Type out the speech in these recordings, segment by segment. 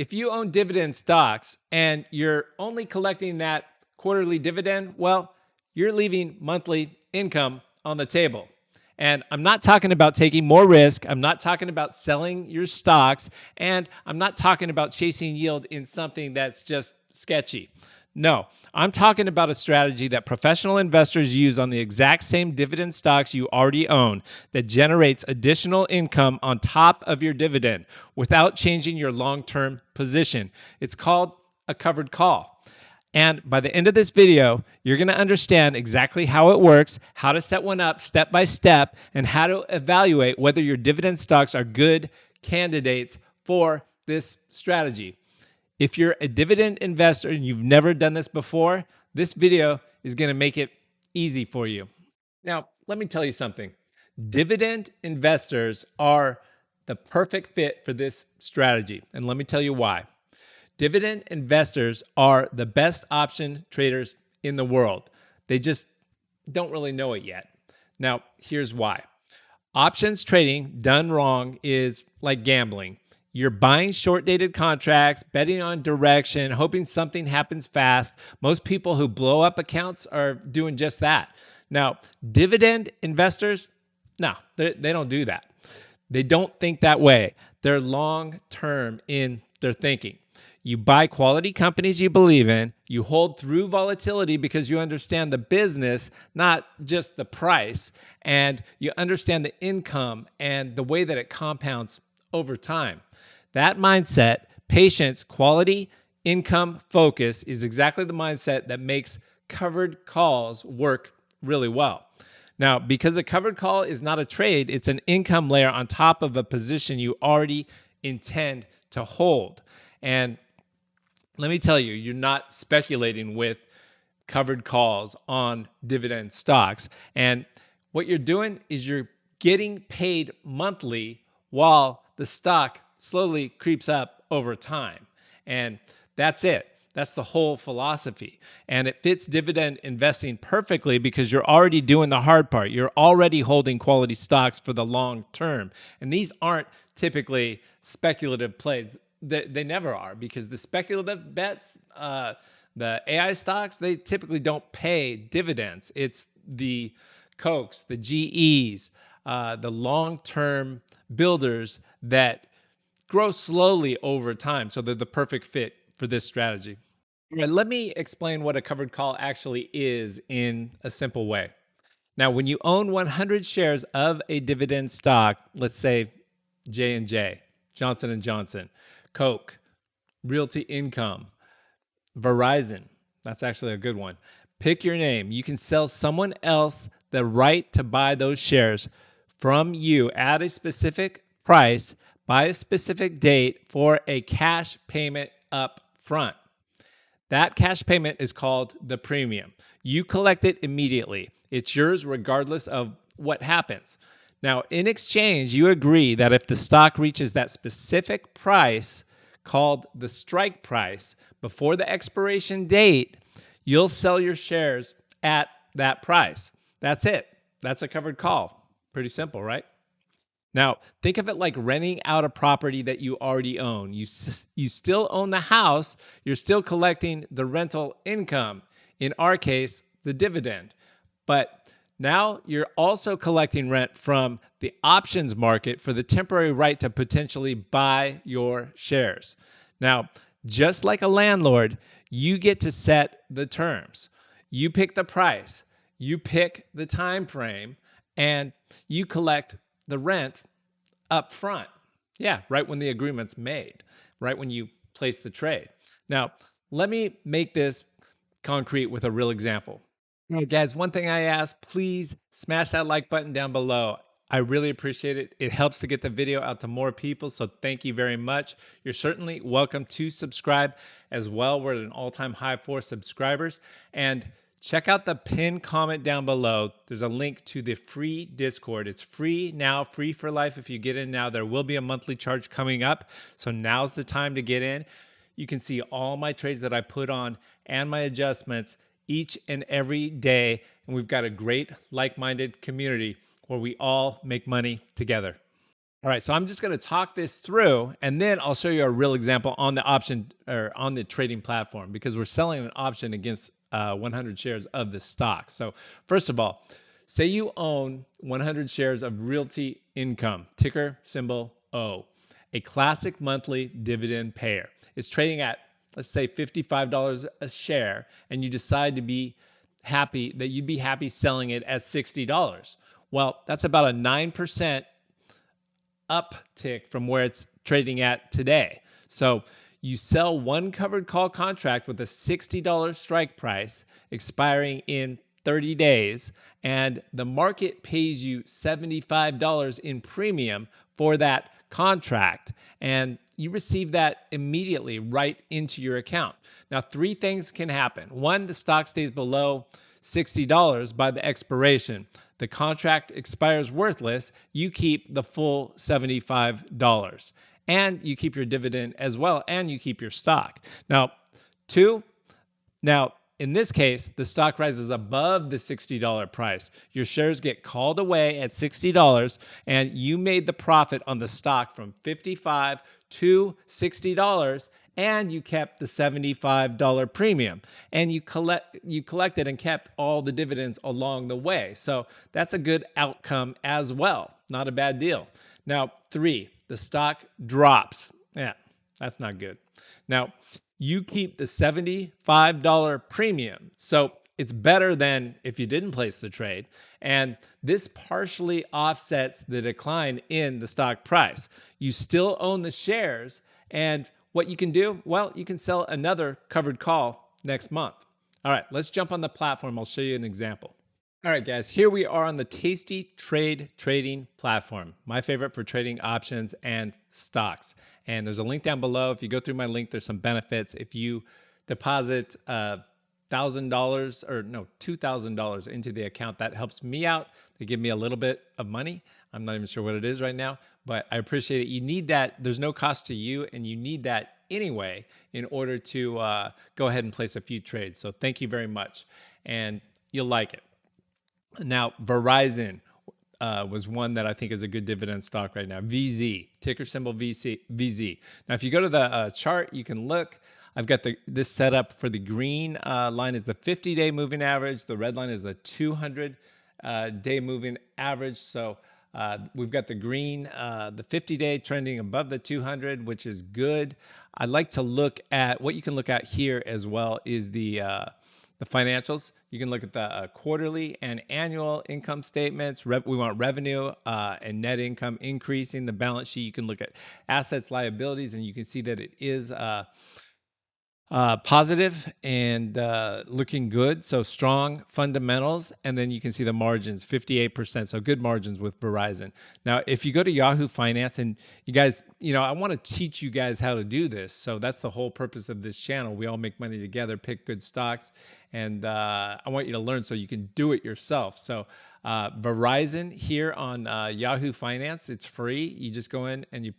If you own dividend stocks and you're only collecting that quarterly dividend, well, you're leaving monthly income on the table. And I'm not talking about taking more risk. I'm not talking about selling your stocks. And I'm not talking about chasing yield in something that's just sketchy. No, I'm talking about a strategy that professional investors use on the exact same dividend stocks you already own that generates additional income on top of your dividend without changing your long-term position. It's called a covered call. And by the end of this video, you're going to understand exactly how it works, how to set one up step by step, and how to evaluate whether your dividend stocks are good candidates for this strategy. If you're a dividend investor and you've never done this before, this video is going to make it easy for you. Now, let me tell you something. Dividend investors are the perfect fit for this strategy, and let me tell you why. Dividend investors are the best option traders in the world. They just don't really know it yet. Now, here's why. Options trading done wrong is like gambling. You're buying short-dated contracts, betting on direction, hoping something happens fast. Most people who blow up accounts are doing just that. Now, dividend investors, no, they don't do that. They don't think that way. They're long-term in their thinking. You buy quality companies you believe in. You hold through volatility because you understand the business, not just the price. And you understand the income and the way that it compounds over time. That mindset, patience, quality, income, focus is exactly the mindset that makes covered calls work really well. Now, because a covered call is not a trade, it's an income layer on top of a position you already intend to hold. And let me tell you, you're not speculating with covered calls on dividend stocks. And what you're doing is you're getting paid monthly while the stock slowly creeps up over time. And that's it. That's the whole philosophy. And it fits dividend investing perfectly because you're already doing the hard part. You're already holding quality stocks for the long term. And these aren't typically speculative plays. They never are, because the speculative bets, the AI stocks, they typically don't pay dividends. It's the Cokes, the GEs, the long-term builders that grow slowly over time. So they're the perfect fit for this strategy. All right, let me explain what a covered call actually is in a simple way. Now, when you own 100 shares of a dividend stock, let's say J&J, Johnson & Johnson, Coke, Realty Income, Verizon, that's actually a good one. Pick your name. You can sell someone else the right to buy those shares from you at a specific price by a specific date for a cash payment up front. That cash payment is called the premium. You collect it immediately. It's yours regardless of what happens. Now, in exchange, you agree that if the stock reaches that specific price called the strike price before the expiration date, you'll sell your shares at that price. That's it. That's a covered call. Pretty simple, right? Now, think of it like renting out a property that you already own. You still own the house. You're still collecting the rental income. In our case, the dividend. But now you're also collecting rent from the options market for the temporary right to potentially buy your shares. Now, just like a landlord, you get to set the terms. You pick the price. You pick the time frame, and you collect the rent up front. Yeah, right when the agreement's made, right when you place the trade. Now, let me make this concrete with a real example. All right, guys, one thing I ask, please smash that like button down below. I really appreciate it. It helps to get the video out to more people, so thank you very much. You're certainly welcome to subscribe as well. We're at an all-time high for subscribers. And check out the pinned comment down below. There's a link to the free Discord. It's free now, free for life if you get in now. There will be a monthly charge coming up, so now's the time to get in. You can see all my trades that I put on and my adjustments each and every day. And we've got a great like-minded community where we all make money together. All right, so I'm just going to talk this through, and then I'll show you a real example on the option or on the trading platform, because we're selling an option against 100 shares of the stock. So first of all, say you own 100 shares of Realty Income, ticker symbol O, a classic monthly dividend payer. It's trading at, let's say, $55 a share, and you decide to be happy that you'd be happy selling it at $60. Well, that's about a 9% uptick from where it's trading at today. So you sell one covered call contract with a $60 strike price expiring in 30 days, and the market pays you $75 in premium for that contract, and you receive that immediately right into your account. Now, three things can happen. One, the stock stays below $60 by the expiration. The contract expires worthless. You keep the full $75, and you keep your dividend as well, and you keep your stock. Now, two, now, in this case, the stock rises above the $60 price. Your shares get called away at $60, and you made the profit on the stock from $55 to $60, and you kept the $75 premium, and you collected and kept all the dividends along the way. So that's a good outcome as well. Not a bad deal. Now, three, the stock drops. Yeah, that's not good. Now, you keep the $75 premium. So it's better than if you didn't place the trade. And this partially offsets the decline in the stock price. You still own the shares. And what you can do, well, you can sell another covered call next month. All right, let's jump on the platform. I'll show you an example. All right, guys, here we are on the Tasty Trade trading platform, my favorite for trading options and stocks. And there's a link down below. If you go through my link, there's some benefits. If you deposit $1,000 or no, $2,000 into the account, that helps me out. They give me a little bit of money. I'm not even sure what it is right now, but I appreciate it. You need that. There's no cost to you, and you need that anyway in order to go ahead and place a few trades. So thank you very much, and you'll like it. Now, Verizon was one that I think is a good dividend stock right now. VZ, ticker symbol VZ. Now, if you go to the chart, you can look. I've got this set up for the green line is the 50-day moving average. The red line is the 200-day moving average. So we've got the green, the 50-day trending above the 200, which is good. I'd like to look at what you can look at here as well is the financials. You can look at the quarterly and annual income statements. We want revenue and net income increasing. The balance sheet, you can look at assets, liabilities, and you can see that it is positive and looking good. So strong fundamentals. And then you can see the margins, 58%. So good margins with Verizon. Now, if you go to Yahoo Finance, and you guys, I want to teach you guys how to do this. So that's the whole purpose of this channel. We all make money together, pick good stocks. And I want you to learn so you can do it yourself. So Verizon here on Yahoo Finance, it's free. You just go in and you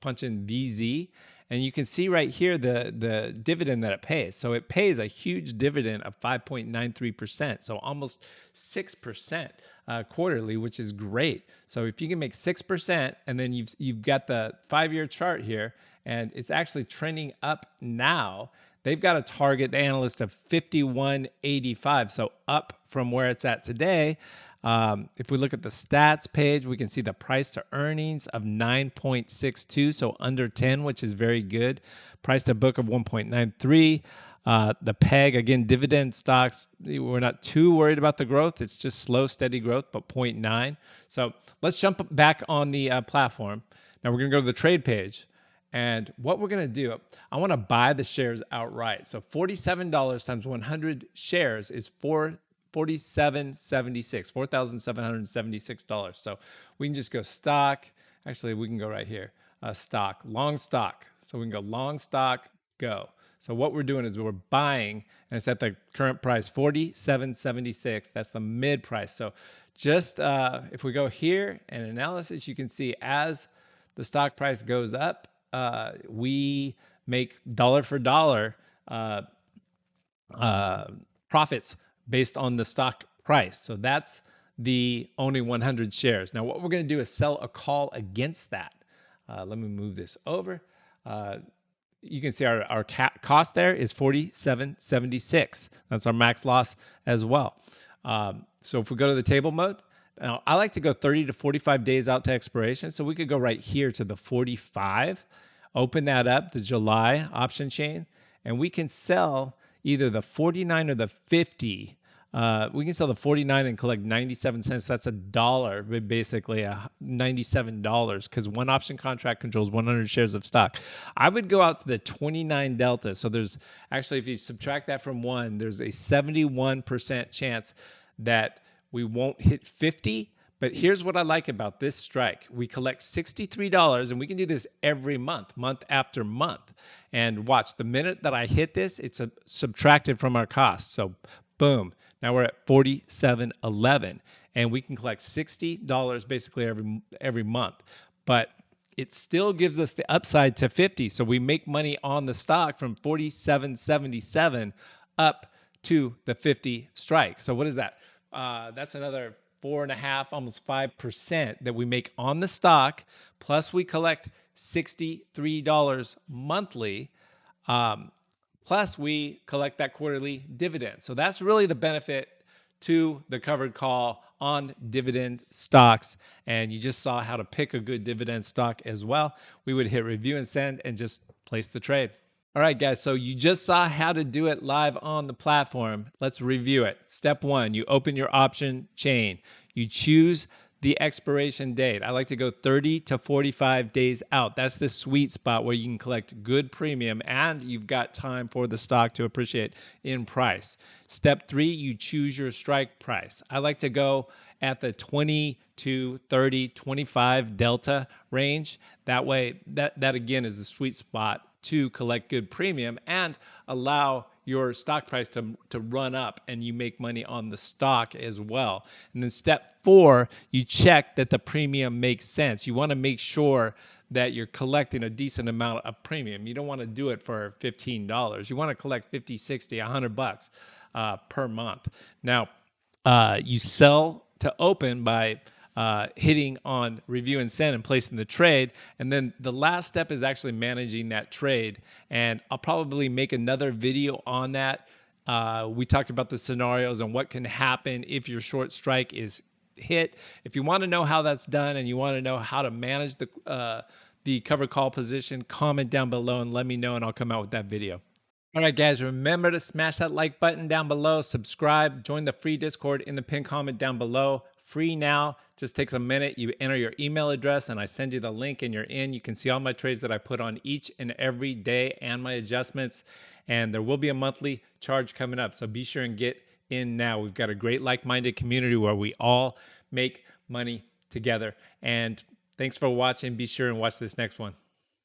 punch in VZ. And you can see right here the dividend that it pays. So it pays a huge dividend of 5.93%, so almost 6% quarterly, which is great. So if you can make 6%, and then you've got the 5-year chart here, and it's actually trending up now. They've got a target, the analyst, of 51.85, so up from where it's at today. If we look at the stats page, we can see the price to earnings of 9.62, so under 10, which is very good. Price to book of 1.93. The PEG, again, dividend stocks, we're not too worried about the growth. It's just slow, steady growth, but 0.9. So let's jump back on the platform. Now we're going to go to the trade page. And what we're going to do, I want to buy the shares outright. So $47 times 100 shares is $4,776. So we can just go stock. Actually, we can go right here. Stock, long stock. So we can go long stock, go. So what we're doing is we're buying, and it's at the current price, $47.76. That's the mid price. So just if we go here and analysis, you can see as the stock price goes up, we make dollar for dollar profits based on the stock price. So that's the owning 100 shares. Now, what we're going to do is sell a call against that. Let me move this over. You can see our cost there is 47.76. That's our max loss as well. So if we go to the table mode, now I like to go 30 to 45 days out to expiration. So we could go right here to the 45, open that up, the July option chain, and we can sell either the 49 or the 50. We can sell the 49 and collect 97 cents. That's $1, but basically $97 because one option contract controls 100 shares of stock. I would go out to the 29 delta. So there's actually, if you subtract that from 1, there's a 71% chance that we won't hit 50. But here's what I like about this strike. We collect $63, and we can do this every month, month after month. And watch, the minute that I hit this, it's subtracted from our cost. So boom. Now we're at 47.11, and we can collect $60 basically every month. But it still gives us the upside to 50. So we make money on the stock from 47.77 up to the 50 strike. So what is that? That's another 4.5%, almost 5% that we make on the stock. Plus we collect $63 monthly. Plus, we collect that quarterly dividend. So that's really the benefit to the covered call on dividend stocks. And you just saw how to pick a good dividend stock as well. We would hit review and send and just place the trade. All right, guys, so you just saw how to do it live on the platform. Let's review it. Step 1, you open your option chain. You choose the expiration date. I like to go 30 to 45 days out. That's the sweet spot where you can collect good premium and you've got time for the stock to appreciate in price. Step 3, you choose your strike price. I like to go at the 20 to 30, 25 delta range. That way, that again is the sweet spot to collect good premium and allow your stock price to run up and you make money on the stock as well. And then step 4, you check that the premium makes sense. You want to make sure that you're collecting a decent amount of premium. You don't want to do it for $15. You want to collect 50, 60, $100 per month. Now, you sell to open by hitting on review and send and placing the trade. And then the last step is actually managing that trade. And I'll probably make another video on that. We talked about the scenarios and what can happen if your short strike is hit. If you want to know how that's done and you want to know how to manage the covered call position, comment down below and let me know and I'll come out with that video. All right, guys, remember to smash that like button down below, subscribe, join the free Discord in the pinned comment down below. Free now, just takes a minute. You enter your email address and I send you the link and you're in. You can see all my trades that I put on each and every day and my adjustments. And there will be a monthly charge coming up. So be sure and get in now. We've got a great like-minded community where we all make money together. And thanks for watching. Be sure and watch this next one.